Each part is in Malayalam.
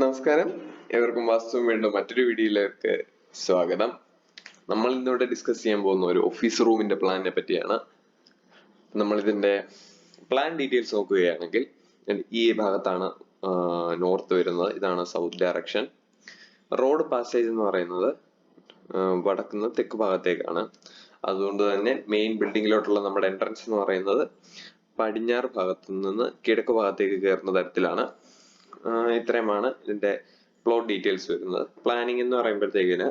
നമസ്കാരം, ഏവർക്കും വാസ്തുവിന്റെ മറ്റൊരു വീഡിയോയിലേക്ക് സ്വാഗതം. നമ്മൾ ഇന്നിവിടെ ഡിസ്കസ് ചെയ്യാൻ പോകുന്ന ഒരു ഓഫീസ് റൂമിന്റെ പ്ലാനിനെ പറ്റിയാണ്. നമ്മൾ ഇതിന്റെ പ്ലാൻ ഡീറ്റെയിൽസ് നോക്കുകയാണെങ്കിൽ ഈ ഭാഗത്താണ് നോർത്ത് വരുന്നത്, ഇതാണ് സൗത്ത് ഡയറക്ഷൻ. റോഡ് പാസേജ് എന്ന് പറയുന്നത് വടക്കുന്ന് തെക്ക് ഭാഗത്തേക്കാണ്. അതുകൊണ്ട് തന്നെ മെയിൻ ബിൽഡിങ്ങിലോട്ടുള്ള നമ്മുടെ എൻട്രൻസ് എന്ന് പറയുന്നത് പടിഞ്ഞാറ് ഭാഗത്തു നിന്ന് കിഴക്ക് ഭാഗത്തേക്ക് കയറുന്ന തരത്തിലാണ്. ഇത്രയുമാണ് ഇതിന്റെ പ്ലോട്ട് ഡീറ്റെയിൽസ് വരുന്നത്. പ്ലാനിങ് എന്ന് പറയുമ്പോഴത്തേക്കിന്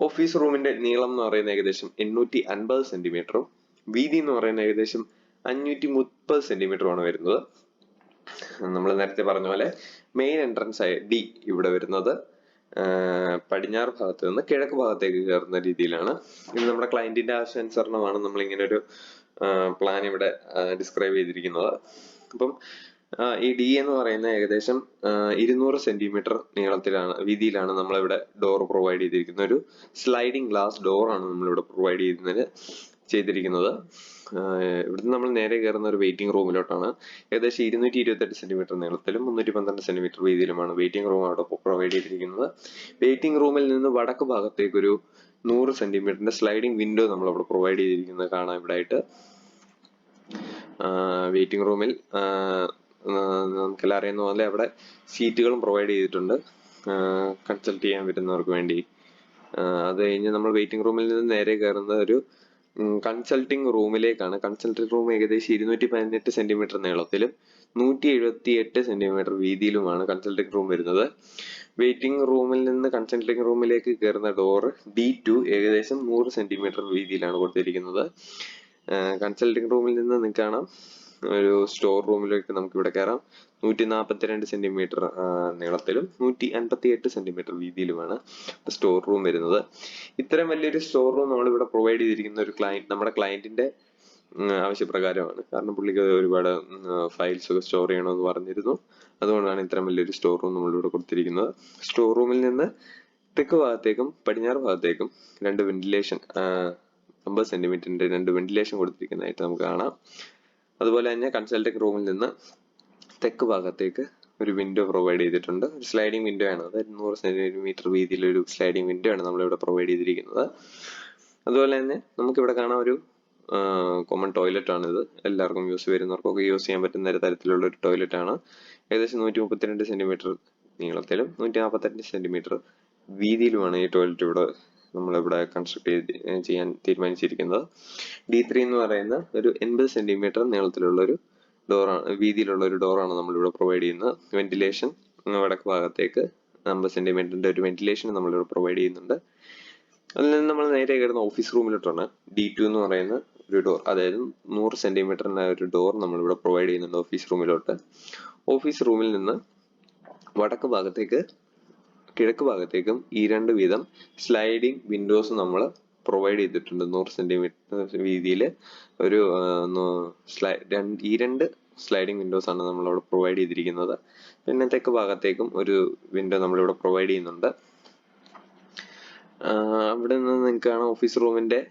ഓഫീസ് റൂമിന്റെ നീളം എന്ന് പറയുന്നത് ഏകദേശം 850 സെന്റിമീറ്ററും വീതി എന്ന് പറയുന്നത് ഏകദേശം 530 സെന്റിമീറ്ററുമാണ് വരുന്നത്. നമ്മൾ നേരത്തെ പറഞ്ഞ പോലെ മെയിൻ എൻട്രൻസ് ആയ ഡി ഇവിടെ വരുന്നത് പടിഞ്ഞാറ് ഭാഗത്ത് നിന്ന് കിഴക്ക് ഭാഗത്തേക്ക് കയറുന്ന രീതിയിലാണ്. ഇത് നമ്മുടെ ക്ലയന്റിന്റെ ആവശ്യാനുസരണമാണ് നമ്മൾ ഇങ്ങനെ ഒരു പ്ലാൻ ഇവിടെ ഡിസ്ക്രൈബ് ചെയ്തിരിക്കുന്നത്. അപ്പം ഈ ഡി എന്ന് പറയുന്ന ഏകദേശം 200 സെന്റിമീറ്റർ നീളത്തിലാണ് വീതിയിലാണ് നമ്മളിവിടെ ഡോർ പ്രൊവൈഡ് ചെയ്തിരിക്കുന്നത്. ഒരു സ്ലൈഡിംഗ് ഗ്ലാസ് ഡോർ ആണ് നമ്മളിവിടെ പ്രൊവൈഡ് ചെയ്തിരിക്കുന്നത്. ഇവിടുന്ന് നമ്മൾ നേരെ കയറുന്ന ഒരു വെയിറ്റിംഗ് റൂമിലോട്ടാണ്. ഏകദേശം 228 സെന്റിമീറ്റർ നീളത്തിലും 312 സെന്റിമീറ്റർ വീതിയിലുമാണ് വെയിറ്റിംഗ് റൂം അവിടെ പ്രൊവൈഡ് ചെയ്തിരിക്കുന്നത്. വെയിറ്റിംഗ് റൂമിൽ നിന്ന് വടക്ക് ഭാഗത്തേക്ക് ഒരു 100 സെന്റിമീറ്ററിന്റെ സ്ലൈഡിംഗ് വിൻഡോ നമ്മൾ അവിടെ പ്രൊവൈഡ് ചെയ്തിരിക്കുന്നത് കാണാം. ഇവിടെ ആയിട്ട് വെയിറ്റിംഗ് റൂമിൽ നമുക്കെല്ലാം അറിയുന്ന പോലെ അവിടെ സീറ്റുകളും പ്രൊവൈഡ് ചെയ്തിട്ടുണ്ട് കൺസൾട്ട് ചെയ്യാൻ വരുന്നവർക്ക് വേണ്ടി. അത് കഴിഞ്ഞ് നമ്മൾ വെയിറ്റിംഗ് റൂമിൽ നിന്ന് നേരെ കയറുന്ന ഒരു കൺസൾട്ടിംഗ് റൂമിലേക്കാണ്. കൺസൾട്ടിംഗ് റൂം ഏകദേശം 218 സെന്റിമീറ്റർ നീളത്തിലും 178 സെന്റിമീറ്റർ വീതിയിലുമാണ് കൺസൾട്ടിംഗ് റൂം വരുന്നത്. വെയിറ്റിംഗ് റൂമിൽ നിന്ന് കൺസൾട്ടിംഗ് റൂമിലേക്ക് കയറുന്ന ഡോർ D2 ഏകദേശം 100 സെന്റിമീറ്റർ വീതിയിലാണ് കൊടുത്തിരിക്കുന്നത്. കൺസൾട്ടിംഗ് റൂമിൽ നിന്ന് നിങ്ങൾക്ക് കാണാം ഒരു സ്റ്റോർ റൂമിലേക്ക് നമുക്ക് ഇവിടെ കയറാം. 142 സെന്റിമീറ്റർ നീളത്തിലും 158 സെന്റിമീറ്റർ വീതിയിലുമാണ് സ്റ്റോർ റൂം വരുന്നത്. ഇത്രയും വലിയൊരു സ്റ്റോർ റൂം നമ്മൾ ഇവിടെ പ്രൊവൈഡ് ചെയ്തിരിക്കുന്ന ഒരു നമ്മുടെ ക്ലയന്റിന്റെ ആവശ്യപ്രകാരമാണ്. കാരണം പുള്ളിക്ക് ഒരുപാട് ഫയൽസ് ഒക്കെ സ്റ്റോർ ചെയ്യണമെന്ന് പറഞ്ഞിരുന്നു. അതുകൊണ്ടാണ് ഇത്രയും വലിയൊരു സ്റ്റോർ റൂം നമ്മളിവിടെ കൊടുത്തിരിക്കുന്നത്. സ്റ്റോർ റൂമിൽ നിന്ന് തെക്ക് ഭാഗത്തേക്കും പടിഞ്ഞാറ് ഭാഗത്തേക്കും രണ്ട് വെന്റിലേഷൻ 50 സെന്റിമീറ്ററിന്റെ രണ്ട് വെന്റിലേഷൻ കൊടുത്തിരിക്കുന്നതായിട്ട് നമുക്ക് കാണാം. അതുപോലെ തന്നെ കൺസൾട്ടിംഗ് റൂമിൽ നിന്ന് തെക്ക് ഭാഗത്തേക്ക് ഒരു വിൻഡോ പ്രൊവൈഡ് ചെയ്തിട്ടുണ്ട്. ഒരു സ്ലൈഡിംഗ് വിൻഡോ ആണ്. അതായത് 100 സെന്റിമീറ്റർ വീതിയിലൊരു സ്ലൈഡിംഗ് വിൻഡോ ആണ് നമ്മളിവിടെ പ്രൊവൈഡ് ചെയ്തിരിക്കുന്നത്. അതുപോലെ തന്നെ നമുക്കിവിടെ കാണാം ഒരു കോമൺ ടോയ്ലറ്റ് ആണ്. ഇത് എല്ലാവർക്കും വരുന്നവർക്കൊക്കെ യൂസ് ചെയ്യാൻ പറ്റുന്ന തരത്തിലുള്ള ഒരു ടോയ്ലറ്റ് ആണ്. ഏകദേശം 132 സെന്റിമീറ്റർ നീളത്തിലും 148 സെന്റിമീറ്റർ വീതിയിലുമാണ് ഈ ടോയ്ലറ്റ് ഇവിടെ നമ്മളിവിടെ കൺസ്ട്രക്ട് ചെയ്യാൻ തീരുമാനിച്ചിരിക്കുന്നത്. D3 എന്ന് പറയുന്ന ഒരു 80 സെന്റിമീറ്റർ നീളത്തിലുള്ള ഒരു ഡോറാണ്, വീതിയിലുള്ള ഒരു ഡോറാണ് നമ്മളിവിടെ പ്രൊവൈഡ് ചെയ്യുന്നത്. വെന്റിലേഷൻ വടക്ക് ഭാഗത്തേക്ക് 50 സെന്റിമീറ്ററിന്റെ ഒരു വെന്റിലേഷൻ നമ്മളിവിടെ പ്രൊവൈഡ് ചെയ്യുന്നുണ്ട്. അതിൽ നിന്ന് നമ്മൾ നേരെ കയറുന്ന ഓഫീസ് റൂമിലോട്ടാണ്. D2 എന്ന് പറയുന്ന ഒരു ഡോർ, അതായത് 100 സെന്റിമീറ്ററിന്റെ ഒരു ഡോർ നമ്മളിവിടെ പ്രൊവൈഡ് ചെയ്യുന്നുണ്ട് ഓഫീസ് റൂമിലോട്ട്. ഓഫീസ് റൂമിൽ നിന്ന് വടക്ക് ഭാഗത്തേക്ക് കിഴക്ക് ഭാഗത്തേക്കും ഈ രണ്ട് വീതം സ്ലൈഡിംഗ് വിൻഡോസ് നമ്മൾ പ്രൊവൈഡ് ചെയ്തിട്ടുണ്ട്. 100 സെന്റിമീറ്റർ വീതിയിൽ ഒരു ഈ രണ്ട് സ്ലൈഡിംഗ് വിൻഡോസ് ആണ് നമ്മൾ അവിടെ പ്രൊവൈഡ് ചെയ്തിരിക്കുന്നത്. പിന്നെ തെക്ക് ഭാഗത്തേക്കും ഒരു വിൻഡോ നമ്മളിവിടെ പ്രൊവൈഡ് ചെയ്യുന്നുണ്ട്. അവിടെ നിന്ന് നിങ്ങൾക്ക് കാണാം ഓഫീസ് റൂമിന്റെ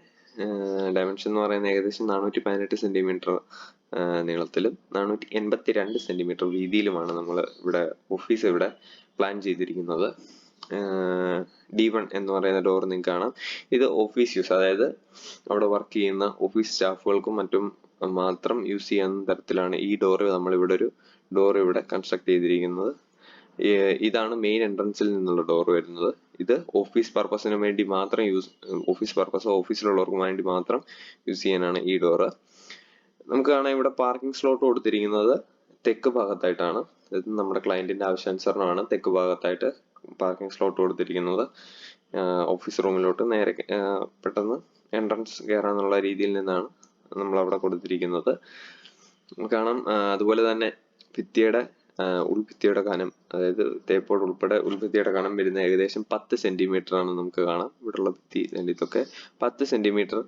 ഡയമെൻഷൻ എന്ന് പറയുന്നത് ഏകദേശം 418 സെന്റിമീറ്റർ നീളത്തിലും 482 സെന്റിമീറ്റർ വീതിയിലുമാണ് നമ്മൾ ഇവിടെ ഓഫീസ് ഇവിടെ പ്ലാൻ ചെയ്തിരിക്കുന്നത്. D1 എന്ന് പറയുന്ന ഡോർ നിങ്ങൾക്ക് കാണാം. ഇത് ഓഫീസ് യൂസ്, അതായത് അവിടെ വർക്ക് ചെയ്യുന്ന ഓഫീസ് സ്റ്റാഫുകൾക്കും മറ്റും മാത്രം യൂസ് ചെയ്യുന്ന തരത്തിലാണ് ഈ ഡോർ നമ്മളിവിടെ ഒരു ഡോർ ഇവിടെ കൺസ്ട്രക്ട് ചെയ്തിരിക്കുന്നത്. ഇതാണ് മെയിൻ എൻട്രൻസിൽ നിന്നുള്ള ഡോർ വരുന്നത്. ഇത് ഓഫീസ് പർപ്പസിന് വേണ്ടി മാത്രം ഓഫീസിലുള്ളവർക്ക് വേണ്ടി മാത്രം യൂസ് ചെയ്യാനാണ് ഈ ഡോറ്. നമുക്ക് കാണാം ഇവിടെ പാർക്കിംഗ് സ്ലോട്ട് കൊടുത്തിരിക്കുന്നത് തെക്ക് ഭാഗത്തായിട്ടാണ്. ഇത് നമ്മുടെ ക്ലയന്റിന്റെ ആവശ്യാനുസരണമാണ് തെക്ക് ഭാഗത്തായിട്ട് പാർക്കിംഗ് സ്ലോട്ട് കൊടുത്തിരിക്കുന്നത്. ഓഫീസ് റൂമിലോട്ട് നേരെ പെട്ടെന്ന് എൻട്രൻസ് കയറാനുള്ള രീതിയിൽ നിന്നാണ് നമ്മൾ അവിടെ കൊടുത്തിരിക്കുന്നത്. കാണാം. അതുപോലെ തന്നെ ഉൾഭിത്തിയുടെ കനം, അതായത് തേപ്പോട് ഉൾപ്പെടെ ഉൾഭിത്തിയുടെ കനം വരുന്ന ഏകദേശം 10 സെന്റിമീറ്റർ ആണ് നമുക്ക് കാണാം. ഇവിടെയുള്ള ഭിത്തി ഇതൊക്കെ 10 സെന്റിമീറ്റർ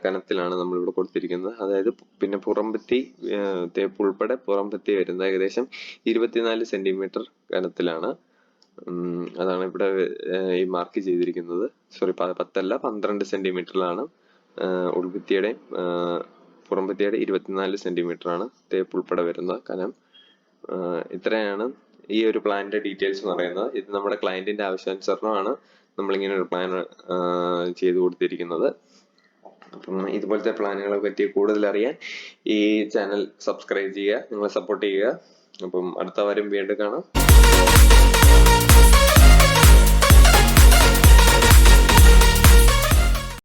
കനത്തിലാണ് നമ്മളിവിടെ കൊടുത്തിരിക്കുന്നത്. അതായത് പിന്നെ പുറംഭിത്തി തേപ്പ് ഉൾപ്പെടെ പുറംഭിത്തി വരുന്നത് ഏകദേശം 24 സെന്റിമീറ്റർ കനത്തിലാണ്. അതാണ് ഇവിടെ ഈ മാർക്ക് ചെയ്തിരിക്കുന്നത്. സോറി, 10 അല്ല 12 സെന്റിമീറ്ററിലാണ് ഉൾഭിത്തിയുടെയും പുറംഭിത്തിയുടെ 24 സെന്റിമീറ്റർ ആണ് തേപ്പ് ഉൾപ്പെടെ വരുന്ന കനം. ഇത്രയാണ് ഈ ഒരു പ്ലാനിന്റെ ഡീറ്റെയിൽസ് എന്ന് പറയുന്നത്. ഇത് നമ്മുടെ ക്ലയന്റിന്റെ ആവശ്യാനുസരണമാണ് നമ്മളിങ്ങനെ ഒരു പ്ലാൻ ചെയ്തു കൊടുത്തിരിക്കുന്നത്. അപ്പം ഇതുപോലത്തെ പ്ലാനുകളെ പറ്റി കൂടുതൽ അറിയാൻ ഈ ചാനൽ സബ്സ്ക്രൈബ് ചെയ്യുക, നിങ്ങളെ സപ്പോർട്ട് ചെയ്യുക. അപ്പം അടുത്ത വാരം വീണ്ടും കാണാം.